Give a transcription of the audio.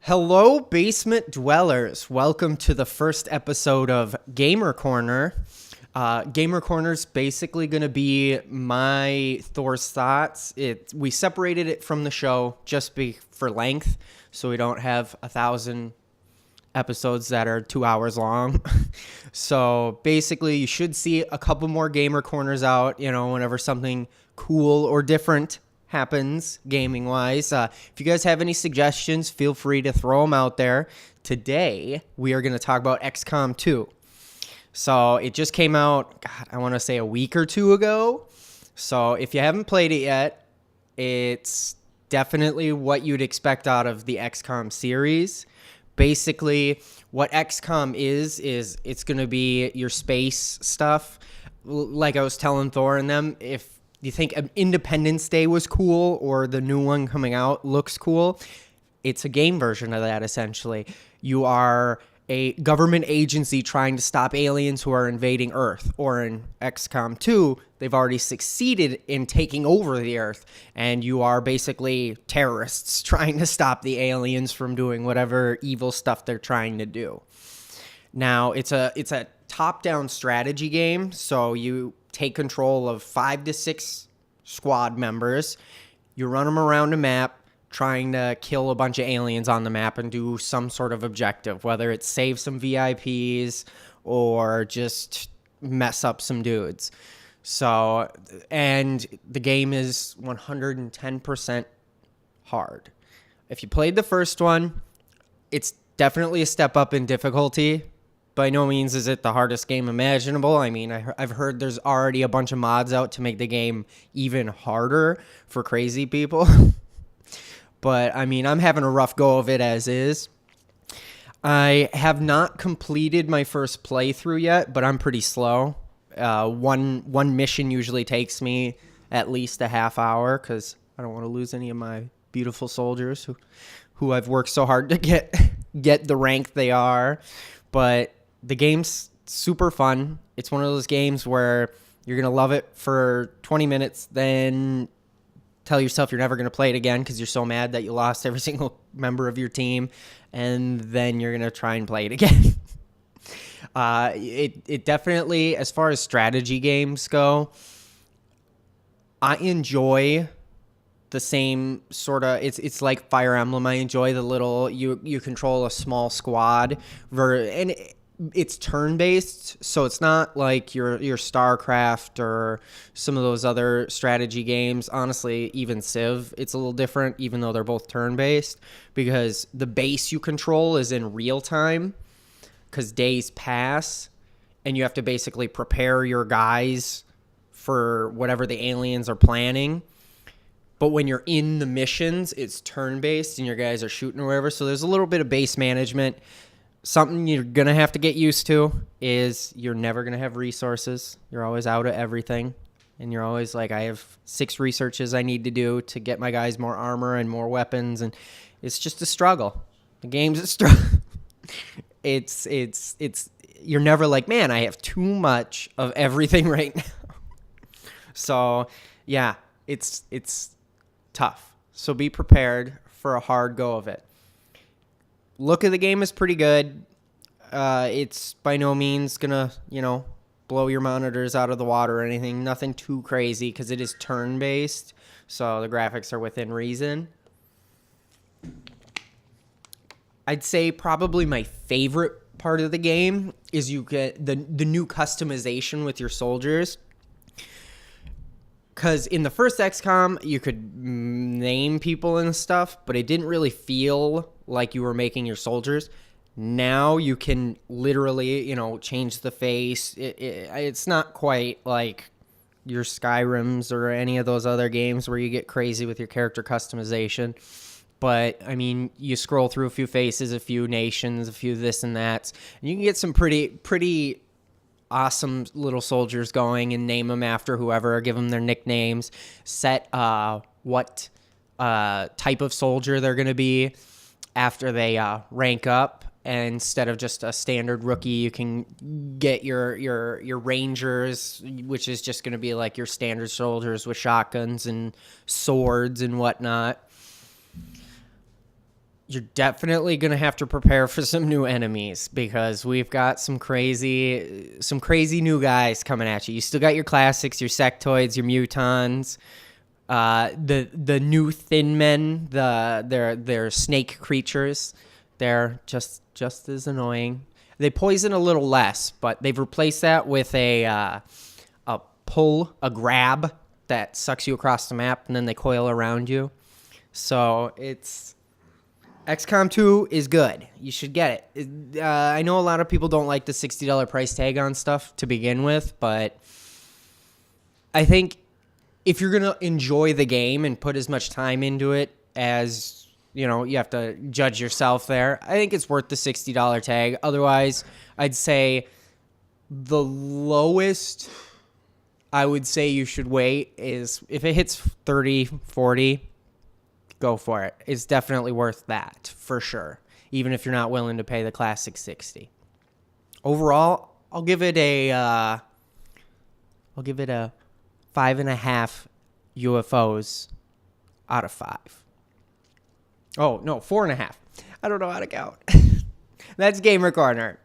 Hello, basement dwellers. Welcome to the first episode of Gamer Corner. Gamer Corner is basically going to be my Thor's thoughts. We separated it from the show just for length, so we don't have 1,000 episodes that are 2 hours long. So basically, you should see a couple more Gamer Corners out, whenever something cool or different happens gaming-wise. If you guys have any suggestions, feel free to throw them out there. Today, we are going to talk about XCOM 2. So it just came out, I want to say a week or two ago. So if you haven't played it yet, it's definitely what you'd expect out of the XCOM series. Basically, what XCOM is it's going to be your space stuff. Like I was telling Thor and them, if you think Independence Day was cool or the new one coming out looks cool, it's a game version of that, essentially. You are a government agency trying to stop aliens who are invading Earth. Or in XCOM 2, they've already succeeded in taking over the Earth, and you are basically terrorists trying to stop the aliens from doing whatever evil stuff they're trying to do. Now, it's a top-down strategy game, so you take control of 5 to 6 squad members. You run them around a map, trying to kill a bunch of aliens on the map and do some sort of objective, whether it's save some VIPs or just mess up some dudes. So, and the game is 110% hard. If you played the first one, it's definitely a step up in difficulty. By no means is it the hardest game imaginable. I mean, I've heard there's already a bunch of mods out to make the game even harder for crazy people. But, I mean, I'm having a rough go of it as is. I have not completed my first playthrough yet, but I'm pretty slow. One mission usually takes me at least a half hour because I don't want to lose any of my beautiful soldiers who I've worked so hard to get the rank they are. But the game's super fun. It's one of those games where you're going to love it for 20 minutes, then tell yourself you're never going to play it again because you're so mad that you lost every single member of your team, and then you're going to try and play it again. It definitely, as far as strategy games go, I enjoy the same sort of, it's like Fire Emblem. I enjoy the little, you control a small squad, and it's turn-based, so it's not like your StarCraft or some of those other strategy games. Honestly, even Civ, it's a little different, even though they're both turn-based, because the base you control is in real time, because days pass, and you have to basically prepare your guys for whatever the aliens are planning. But when you're in the missions, it's turn-based, and your guys are shooting or whatever, so there's a little bit of base management. Something you're going to have to get used to is you're never going to have resources. You're always out of everything. And you're always like, I have 6 researches I need to do to get my guys more armor and more weapons. And it's just a struggle. The game's a struggle. It's you're never like, man, I have too much of everything right now. So, yeah, it's tough. So be prepared for a hard go of it. Look of the game is pretty good. It's by no means gonna, blow your monitors out of the water or anything. Nothing too crazy because it is turn-based, so the graphics are within reason. I'd say probably my favorite part of the game is you get the new customization with your soldiers. Because in the first XCOM, you could name people and stuff, but it didn't really feel like you were making your soldiers. Now you can literally, change the face. It's not quite like your Skyrims or any of those other games where you get crazy with your character customization. But, I mean, you scroll through a few faces, a few nations, a few this and that, and you can get some pretty awesome little soldiers going and name them after whoever, give them their nicknames, set what type of soldier they're going to be after they rank up, and instead of just a standard rookie, you can get your Rangers, which is just going to be like your standard soldiers with shotguns and swords and whatnot. You're definitely going to have to prepare for some new enemies because we've got some crazy new guys coming at you. You still got your classics, your sectoids, your mutons, the new thin men, they're snake creatures. They're just as annoying. They poison a little less, but they've replaced that with a grab that sucks you across the map, and then they coil around you. So it's XCOM 2 is good. You should get it. I know a lot of people don't like the $60 price tag on stuff to begin with, but I think if you're going to enjoy the game and put as much time into it as, you have to judge yourself there, I think it's worth the $60 tag. Otherwise, I'd say the lowest I would say you should wait is if it hits 30, 40, go for it. It's definitely worth that for sure, even if you're not willing to pay the classic 60. Overall, I'll give it a 5.5 UFOs out of 5. Oh no, 4.5. I don't know how to count. That's Gamer Corner.